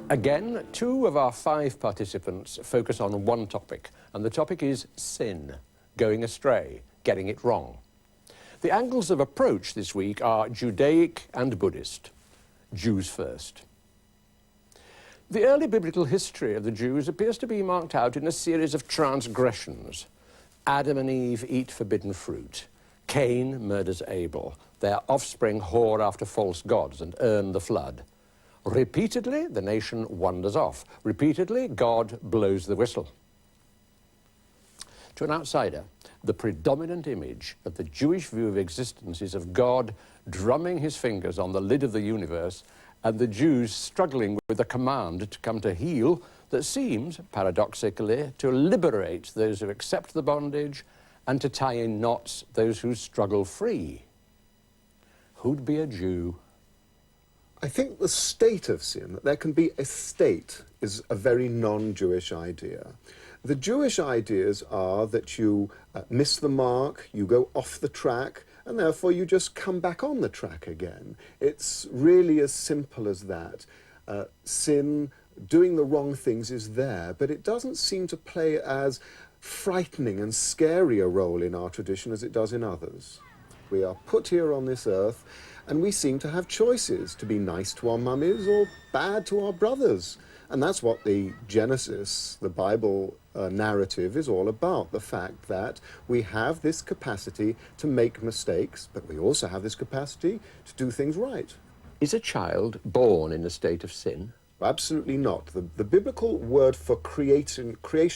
Again, 2 of our 5 participants focus on one topic, and the topic is sin, going astray, getting it wrong. The angles of approach this week are Judaic and Buddhist. Jews first. The early biblical history of the Jews appears to be marked out in a series of transgressions. Adam and Eve eat forbidden fruit. Cain murders Abel. Their offspring whore after false gods and earn the flood. Repeatedly, the nation wanders off. Repeatedly, God blows the whistle. To an outsider, the predominant image of the Jewish view of existence is of God drumming his fingers on the lid of the universe and the Jews struggling with a command to come to heel that seems, paradoxically, to liberate those who accept the bondage and to tie in knots those who struggle free. Who'd be a Jew? I think the state of sin, that there can be a state, is a very non-Jewish idea. The Jewish ideas are that you miss the mark, you go off the track, and therefore you just come back on the track again. It's really as simple as that. Sin, doing the wrong things is there, but it doesn't seem to play as frightening and scary a role in our tradition as it does in others. We are put here on this earth, and we seem to have choices to be nice to our mummies or bad to our brothers. And that's what the Genesis, the Bible narrative, is all about. The fact that we have this capacity to make mistakes, but we also have this capacity to do things right. Is a child born in a state of sin? Absolutely not. The biblical word for creation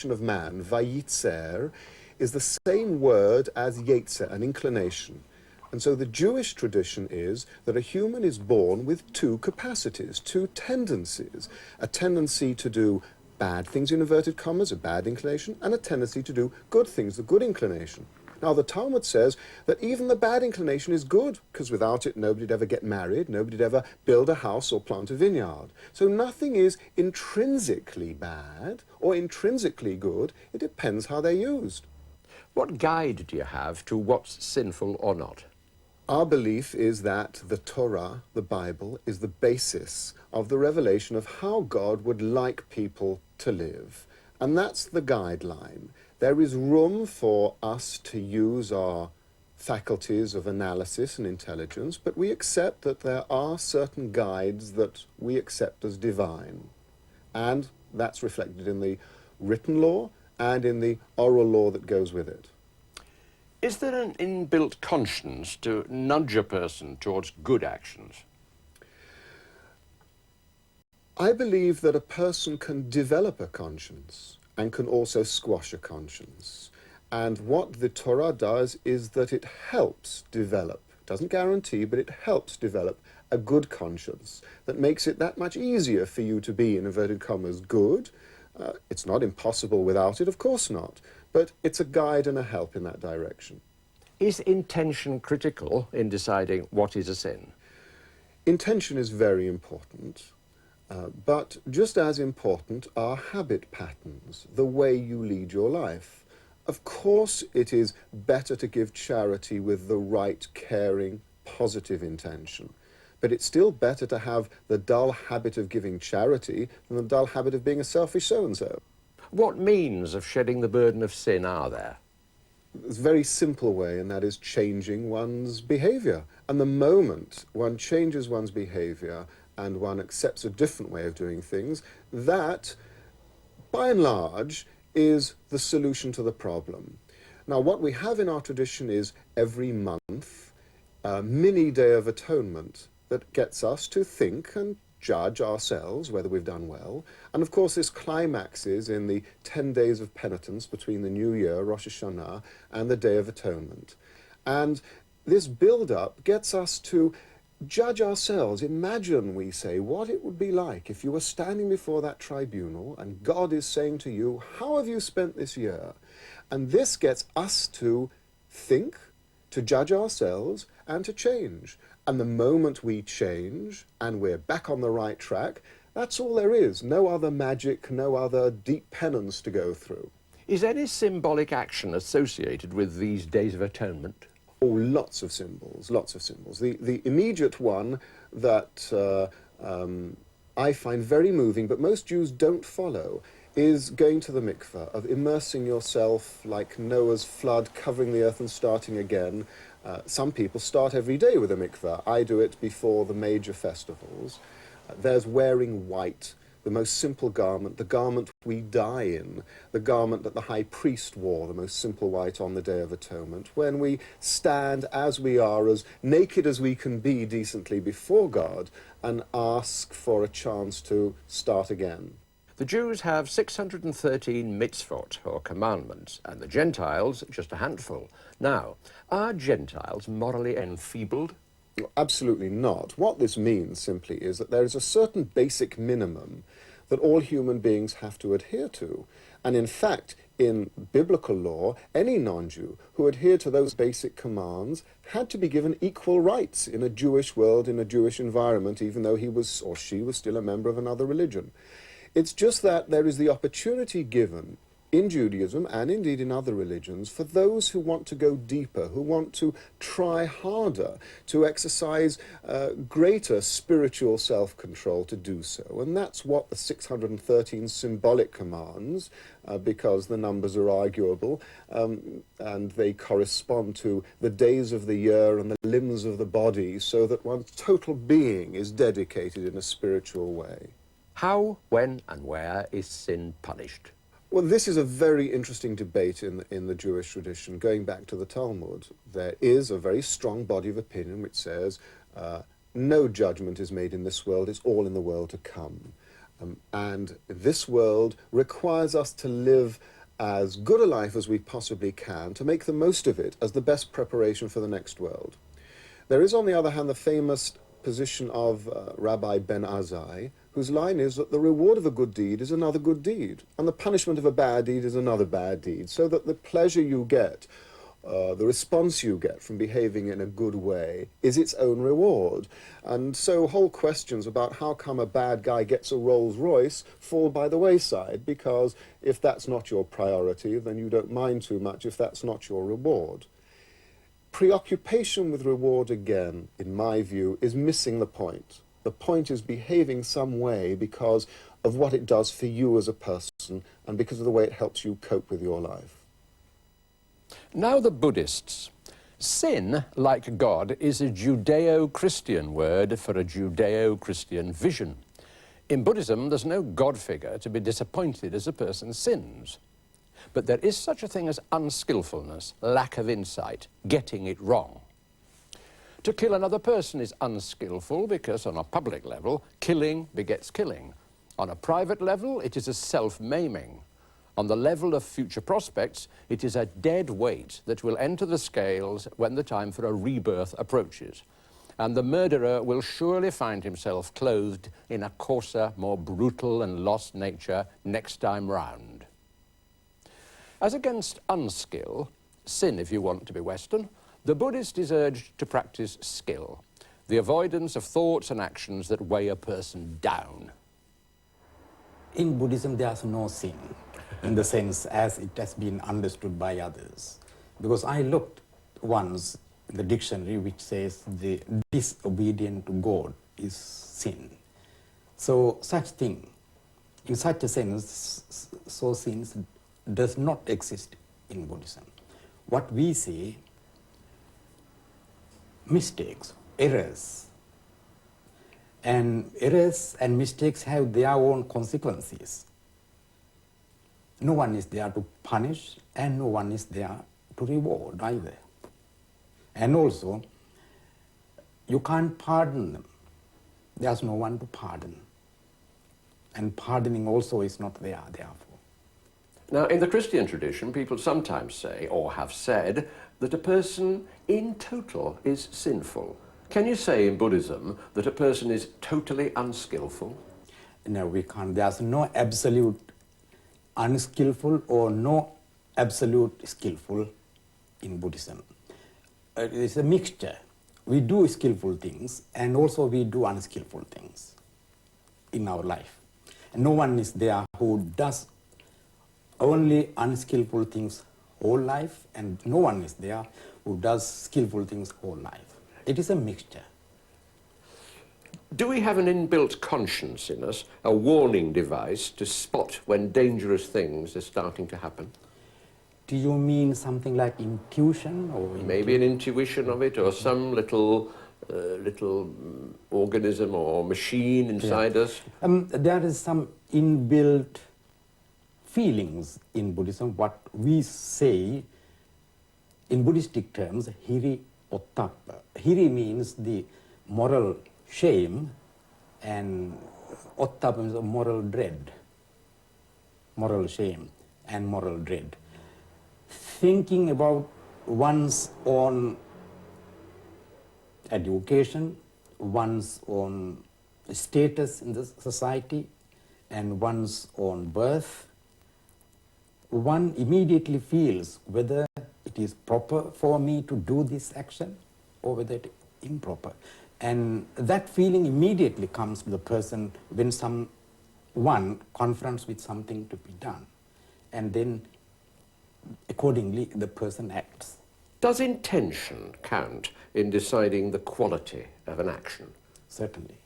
of man, vayitzer, is the same word as yetzer, an inclination. And so the Jewish tradition is that a human is born with 2 capacities, 2 tendencies. A tendency to do bad things, in inverted commas, a bad inclination, and a tendency to do good things, the good inclination. Now, the Talmud says that even the bad inclination is good, because without it, nobody'd ever get married, nobody'd ever build a house or plant a vineyard. So nothing is intrinsically bad or intrinsically good. It depends how they're used. What guide do you have to what's sinful or not? Our belief is that the Torah, the Bible, is the basis of the revelation of how God would like people to live. And that's the guideline. There is room for us to use our faculties of analysis and intelligence, but we accept that there are certain guides that we accept as divine. And that's reflected in the written law and in the oral law that goes with it. Is there an inbuilt conscience to nudge a person towards good actions? I believe that a person can develop a conscience and can also squash a conscience. And what the Torah does is that it helps develop, doesn't guarantee, but it helps develop a good conscience that makes it that much easier for you to be, in inverted commas, good. It's not impossible without it, of course not, but it's a guide and a help in that direction. Is intention critical in deciding what is a sin? Intention is very important, but just as important are habit patterns, the way you lead your life. Of course, it is better to give charity with the right, caring, positive intention. But it's still better to have the dull habit of giving charity than the dull habit of being a selfish so-and-so. What means of shedding the burden of sin are there? There's a very simple way, and that is changing one's behavior. And the moment one changes one's behavior and one accepts a different way of doing things, that, by and large, is the solution to the problem. Now, what we have in our tradition is every month a mini Day of Atonement that gets us to think and judge ourselves whether we've done well. And of course this climaxes in the 10 days of penitence between the New Year, Rosh Hashanah, and the Day of Atonement. And this build-up gets us to judge ourselves. Imagine, we say, what it would be like if you were standing before that tribunal and God is saying to you, how have you spent this year? And this gets us to think, to judge ourselves, and to change. And the moment we change and we're back on the right track, That's all there is. No other magic, no other deep penance to go through. Is any symbolic action associated with these days of atonement? Oh, lots of symbols, lots of symbols. The immediate one that I find very moving, but most Jews don't follow, is going to the mikveh, of immersing yourself like Noah's flood, covering the earth and starting again. Some people start every day with a mikveh. I do it before the major festivals. There's wearing white, the most simple garment, the garment we die in, the garment that the high priest wore, the most simple white on the Day of Atonement, when we stand as we are, as naked as we can be decently before God, and ask for a chance to start again. The Jews have 613 mitzvot, or commandments, and the Gentiles just a handful. Now, are Gentiles morally enfeebled? Absolutely not. What this means simply is that there is a certain basic minimum that all human beings have to adhere to. And in fact, in biblical law, any non-Jew who adhered to those basic commands had to be given equal rights in a Jewish world, in a Jewish environment, even though he was or she was still a member of another religion. It's just that there is the opportunity given in Judaism and indeed in other religions for those who want to go deeper, who want to try harder, to exercise greater spiritual self-control to do so. And that's what the 613 symbolic commands, because the numbers are arguable, and they correspond to the days of the year and the limbs of the body, so that one's total being is dedicated in a spiritual way. How, when, and where is sin punished? Well, this is a very interesting debate in the Jewish tradition. Going back to the Talmud, there is a very strong body of opinion which says no judgment is made in this world, it's all in the world to come. And this world requires us to live as good a life as we possibly can, to make the most of it as the best preparation for the next world. There is, on the other hand, the famous position of Rabbi Ben Azai, whose line is that the reward of a good deed is another good deed, and the punishment of a bad deed is another bad deed, so that the pleasure you get, the response you get from behaving in a good way is its own reward. And so whole questions about how come a bad guy gets a Rolls Royce fall by the wayside, because if that's not your priority, then you don't mind too much if that's not your reward. Preoccupation with reward, again, in my view, is missing the point. The point is behaving some way because of what it does for you as a person and because of the way it helps you cope with your life. Now the Buddhists. Sin, like God, is a Judeo-Christian word for a Judeo-Christian vision. In Buddhism, there's no God figure to be disappointed as a person sins. But there is such a thing as unskillfulness, lack of insight, getting it wrong. To kill another person is unskillful because on a public level, killing begets killing. On a private level, it is a self-maiming. On the level of future prospects, it is a dead weight that will enter the scales when the time for a rebirth approaches. And the murderer will surely find himself clothed in a coarser, more brutal and lost nature next time round. As against unskill, sin if you want to be Western, the Buddhist is urged to practice skill, the avoidance of thoughts and actions that weigh a person down. In Buddhism, there's no sin, in the sense as it has been understood by others. Because I looked once in the dictionary which says the disobedient to God is sin. So such thing, in such a sense, so sins does not exist in Buddhism. What we say, mistakes, errors, and errors and mistakes have their own consequences. No one is there to punish and no one is there to reward either. And also, you can't pardon them. There's no one to pardon. And pardoning also is not there, therefore. Now, in the Christian tradition, people sometimes say, or have said, that a person in total is sinful. Can you say in Buddhism that a person is totally unskillful? No, we can't. There's no absolute unskillful or no absolute skillful in Buddhism. It's a mixture. We do skillful things and also we do unskillful things. in our life. And no one is there who does only unskillful things whole life, and no one is there who does skillful things whole life. It is a mixture. Do we have an inbuilt conscience in us, a warning device to spot when dangerous things are starting to happen? Do you mean something like intuition, or Maybe an intuition of it, or some little organism or machine inside us? There is some inbuilt feelings in Buddhism, what we say in Buddhistic terms, hiri ottappa. Hiri means the moral shame, and ottappa means a moral dread, moral shame and moral dread. Thinking about one's own education, one's own status in the society, and one's own birth, one immediately feels whether it is proper for me to do this action or whether it is improper. And that feeling immediately comes to the person when someone confronts with something to be done. And then accordingly the person acts. Does intention count in deciding the quality of an action? Certainly.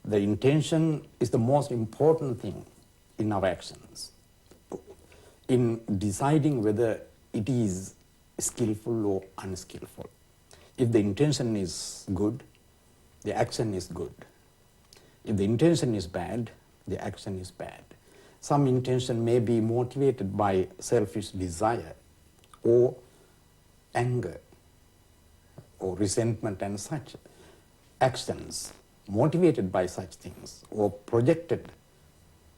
The intention is the most important thing in our actions, in deciding whether it is skillful or unskillful. If the intention is good, the action is good. If the intention is bad, the action is bad. Some intention may be motivated by selfish desire or anger or resentment, and such actions motivated by such things or projected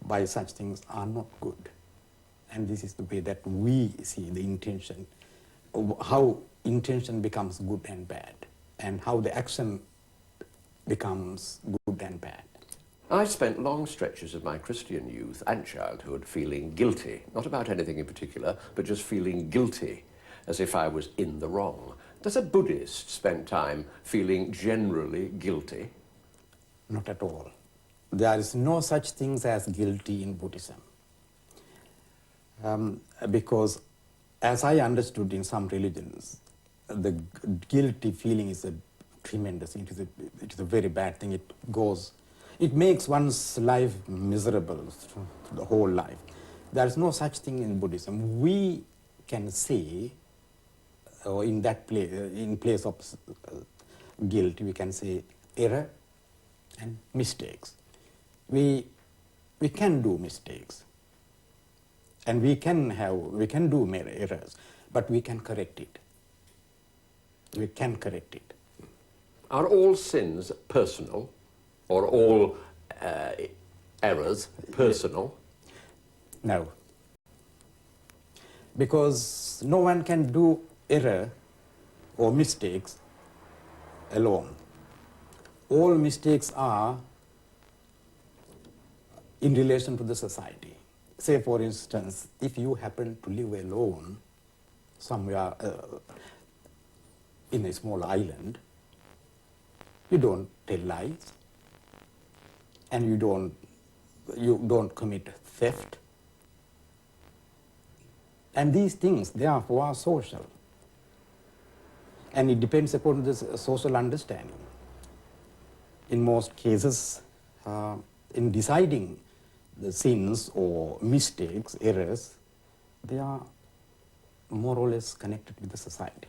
by such things are not good. And this is the way that we see the intention, how intention becomes good and bad, and how the action becomes good and bad. I spent long stretches of my Christian youth and childhood feeling guilty, not about anything in particular, but just feeling guilty, as if I was in the wrong. Does a Buddhist spend time feeling generally guilty? Not at all. There is no such things as guilty in Buddhism. Because as I understood in some religions, the guilty feeling is a tremendous, it is a very bad thing. It makes one's life miserable, the whole life. There is no such thing in Buddhism. We can say, or in that place, in place of guilt, we can say error and mistakes. We can do mistakes, and we can do errors, but we can correct it. We can correct it. Are all sins personal, or all errors personal? No. Because no one can do error or mistakes alone. All mistakes are in relation to the society. Say, for instance, if you happen to live alone somewhere in a small island, you don't tell lies, and you don't commit theft. And these things, therefore, are social. And it depends upon this social understanding. In most cases, in deciding the sins or mistakes, errors, they are more or less connected with the society.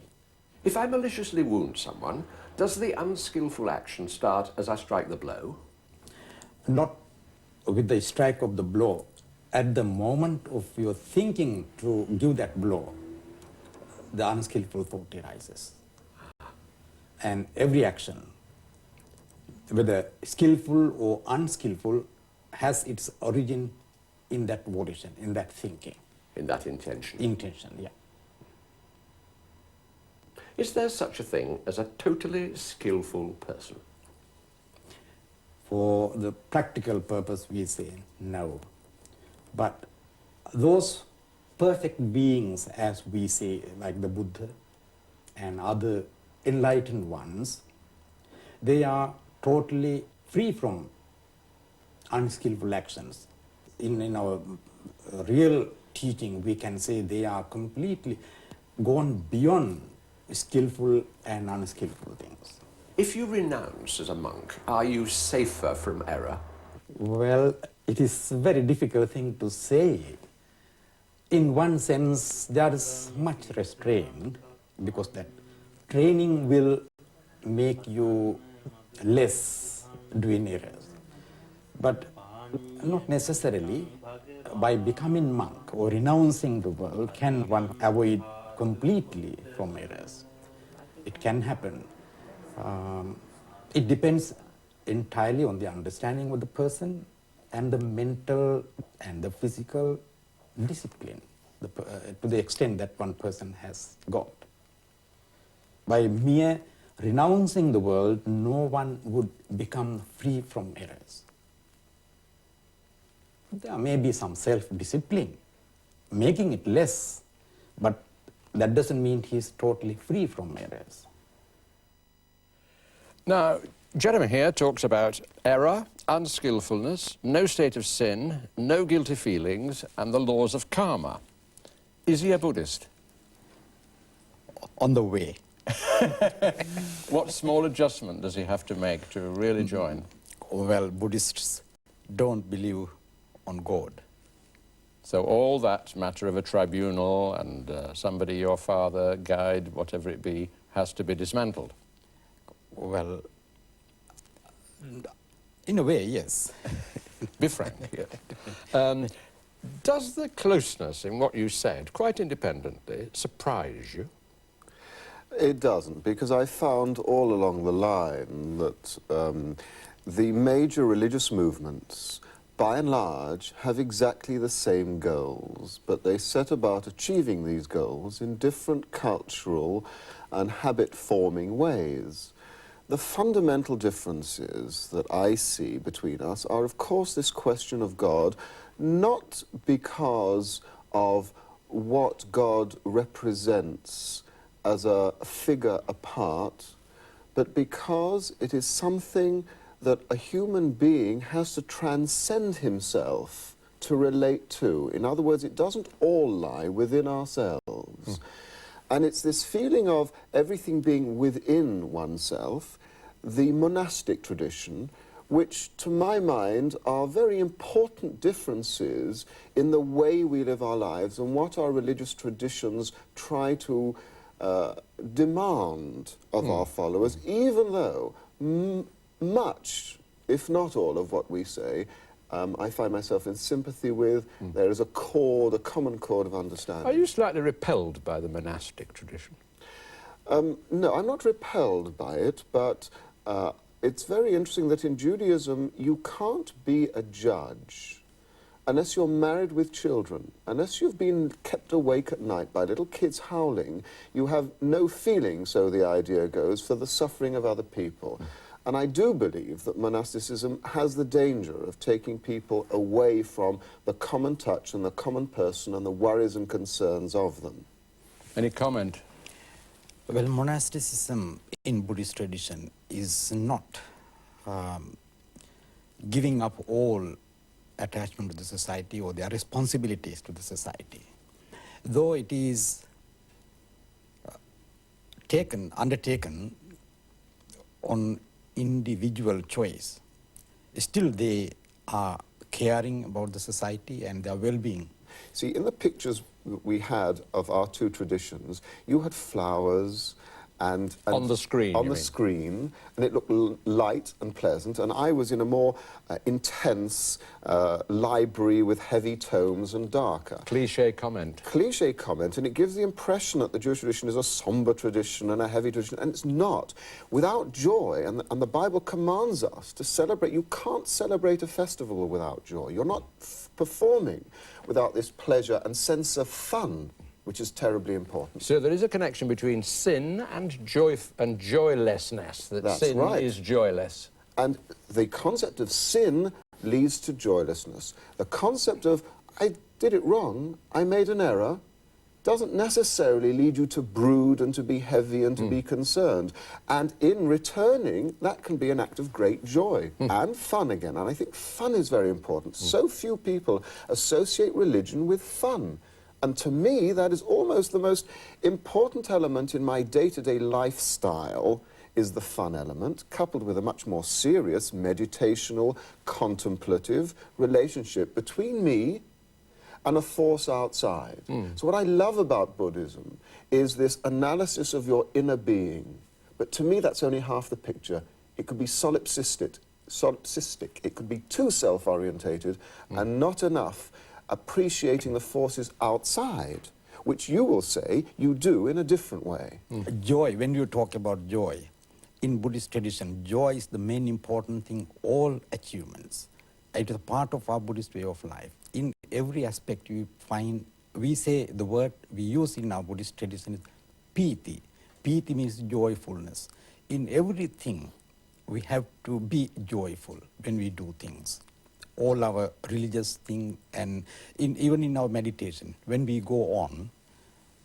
If I maliciously wound someone, does the unskillful action start as I strike the blow? Not with the strike of the blow. At the moment of your thinking to give that blow, the unskillful thought arises. And every action, whether skillful or unskillful, has its origin in that volition, in that thinking. In that intention? Intention, yeah. Is there such a thing as a totally skillful person? For the practical purpose, we say no. But those perfect beings, as we say, like the Buddha and other enlightened ones, they are totally free from unskillful actions. In our real teaching, we can say they are completely gone beyond skillful and unskillful things. If you renounce as a monk, are you safer from error? Well, it is a very difficult thing to say. In one sense, there is much restraint because that training will make you less doing errors. But not necessarily by becoming monk or renouncing the world can one avoid completely from errors. It can happen. It depends entirely on the understanding of the person and the mental and the physical discipline to the extent that one person has got. By mere renouncing the world, no one would become free from errors. There may be some self-discipline, making it less, but that doesn't mean he's totally free from errors. Now, Jeremy here talks about error, unskillfulness, no state of sin, no guilty feelings, and the laws of karma. Is he a Buddhist? On the way. What small adjustment does he have to make to really join? Well, Buddhists don't believe on God. So all that matter of a tribunal and somebody, your father, guide, whatever it be, has to be dismantled? Well, in a way, yes. Be frank. Yeah. Does the closeness in what you said, quite independently, surprise you? It doesn't, because I found all along the line that the major religious movements, by and large, have exactly the same goals, but they set about achieving these goals in different cultural and habit-forming ways. The fundamental differences that I see between us are, of course, this question of God, not because of what God represents as a figure apart, but because it is something that a human being has to transcend himself to relate to. In other words, it doesn't all lie within ourselves. And it's this feeling of everything being within oneself, the monastic tradition, which to my mind are very important differences in the way we live our lives and what our religious traditions try to demand of our followers, even though much, if not all, of what we say, I find myself in sympathy with. There is a chord, a common chord of understanding. Are you slightly repelled by the monastic tradition? No, I'm not repelled by it, but it's very interesting that in Judaism you can't be a judge unless you're married with children. Unless you've been kept awake at night by little kids howling, you have no feeling, so the idea goes, for the suffering of other people. And I do believe that monasticism has the danger of taking people away from the common touch and the common person and the worries and concerns of them. Any comment? Well, monasticism in Buddhist tradition is not giving up all attachment to the society or their responsibilities to the society. Though it is undertaken on individual choice, still they are caring about the society and their well-being. See, in the pictures we had of our two traditions, you had flowers and on the screen, on the screen, and it looked light and pleasant, and I was in a more intense library with heavy tomes and darker. Cliché comment. Cliché comment, and it gives the impression that the Jewish tradition is a somber tradition and a heavy tradition, and it's not. Without joy, and the Bible commands us to celebrate. You can't celebrate a festival without joy. You're not performing without this pleasure and sense of fun, which is terribly important. So there is a connection between sin and joy and joylessness, that That's sin right. is joyless. And the concept of sin leads to joylessness. The concept of, I did it wrong, I made an error, doesn't necessarily lead you to brood and to be heavy and to be concerned. And in returning, that can be an act of great joy and fun again. And I think fun is very important. So few people associate religion with fun. And to me, that is almost the most important element in my day-to-day lifestyle, is the fun element, coupled with a much more serious, meditational, contemplative relationship between me and a force outside. So what I love about Buddhism is this analysis of your inner being. But to me, that's only half the picture. It could be solipsistic. It could be too self-orientated and not enough appreciating the forces outside, which you will say you do in a different way. Joy, when you talk about joy, in Buddhist tradition, joy is the main important thing, all achievements. It is a part of our Buddhist way of life. In every aspect you find, we say the word we use in our Buddhist tradition is piti. Piti means joyfulness. In everything, we have to be joyful when we do things. All our religious things, and even in our meditation, when we go on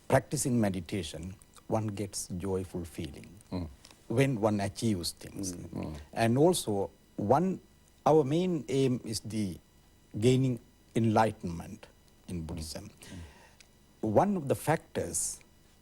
practicing meditation, one gets joyful feeling when one achieves things. And also, our main aim is the gaining enlightenment in Buddhism. One of the factors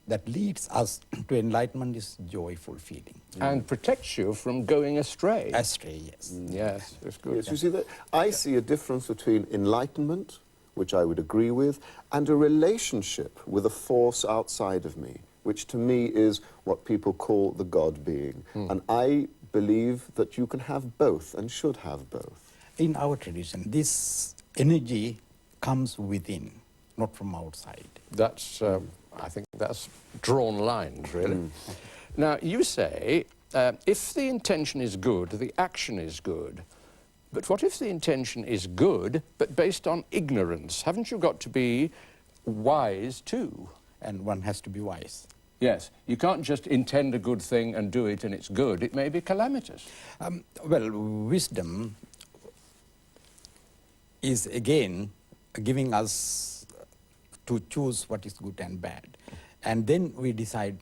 that leads us to enlightenment is joyful feeling. And protects you from going astray. Astray, yes. Yes, that's good. Yes, you see that I see a difference between enlightenment, which I would agree with, and a relationship with a force outside of me, which to me is what people call the God being. And I believe that you can have both and should have both. In our tradition, this energy comes within, not from outside. That's, I think that's drawn lines, really. Now, you say, if the intention is good, the action is good. But what if the intention is good, but based on ignorance? Haven't you got to be wise too? And one has to be wise. Yes, you can't just intend a good thing and do it and it's good. It may be calamitous. Well, wisdom is again giving us to choose what is good and bad. And then we decide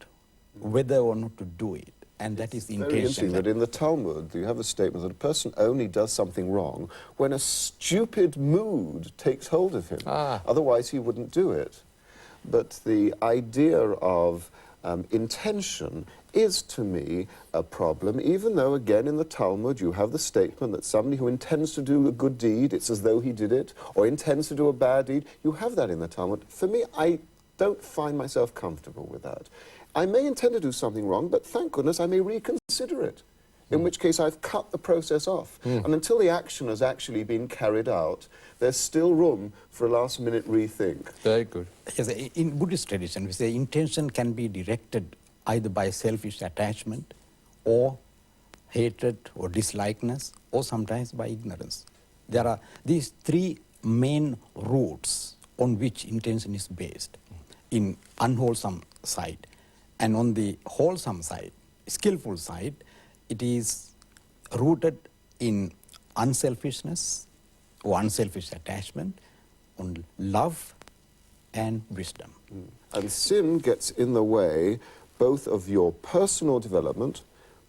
whether or not to do it. And that is Very interesting intention. that in the Talmud you have a statement that a person only does something wrong when a stupid mood takes hold of him. Otherwise he wouldn't do it. But the idea of intention is to me a problem, even though again in the Talmud you have the statement that somebody who intends to do a good deed, it's as though he did it, or intends to do a bad deed, you have that in the Talmud. For me, I don't find myself comfortable with that. I may intend to do something wrong, but thank goodness I may reconsider it, in which case I've cut the process off. And until the action has actually been carried out, there's still room for a last-minute rethink. Very good. Yes, in Buddhist tradition, we say intention can be directed either by selfish attachment, or hatred, or dislikeness, or sometimes by ignorance. There are these three main roots on which intention is based, in unwholesome side. And on the wholesome side, skillful side, it is rooted in unselfishness or unselfish attachment, on love and wisdom. And sin gets in the way both of your personal development,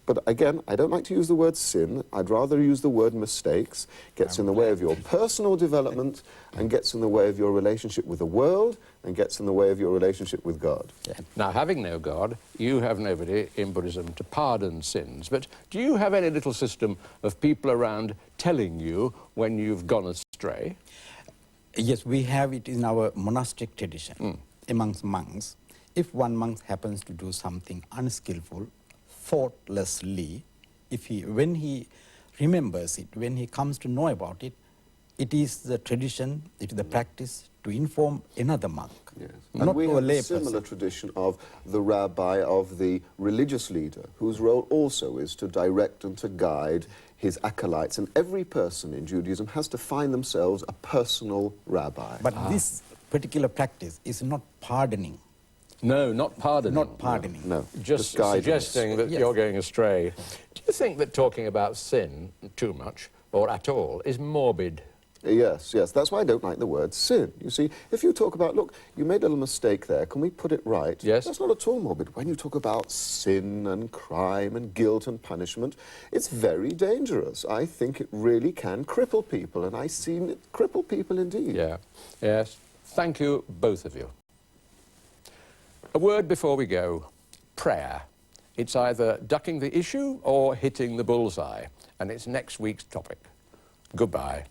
but again, I don't like to use the word sin, I'd rather use the word mistakes, gets in the way of your personal development and gets in the way of your relationship with the world and gets in the way of your relationship with God. Yeah. Now, having no God, you have nobody in Buddhism to pardon sins. But do you have any little system of people around telling you when you've gone astray? Yes, we have it in our monastic tradition amongst monks. If one monk happens to do something unskillful, thoughtlessly, when he remembers it, when he comes to know about it, it is the tradition, it is the practice to inform another monk, Yes. not And we to a have lay a similar person. tradition of the rabbi, of the religious leader, whose role also is to direct and to guide his acolytes. And every person in Judaism has to find themselves a personal rabbi. But this particular practice is not pardoning. No, not pardoning. Not pardoning. No, Just guidance. suggesting that Yes. you're going astray. Do you think that talking about sin too much, or at all, is morbid? Yes, yes. That's why I don't like the word sin. You see, if you talk about, look, you made a little mistake there, can we put it right? Yes. That's not at all morbid. When you talk about sin and crime and guilt and punishment, it's very dangerous. I think it really can cripple people, and I've seen it cripple people indeed. Yeah, yes. Thank you, both of you. A word before we go. Prayer. It's either ducking the issue or hitting the bullseye, and it's next week's topic. Goodbye.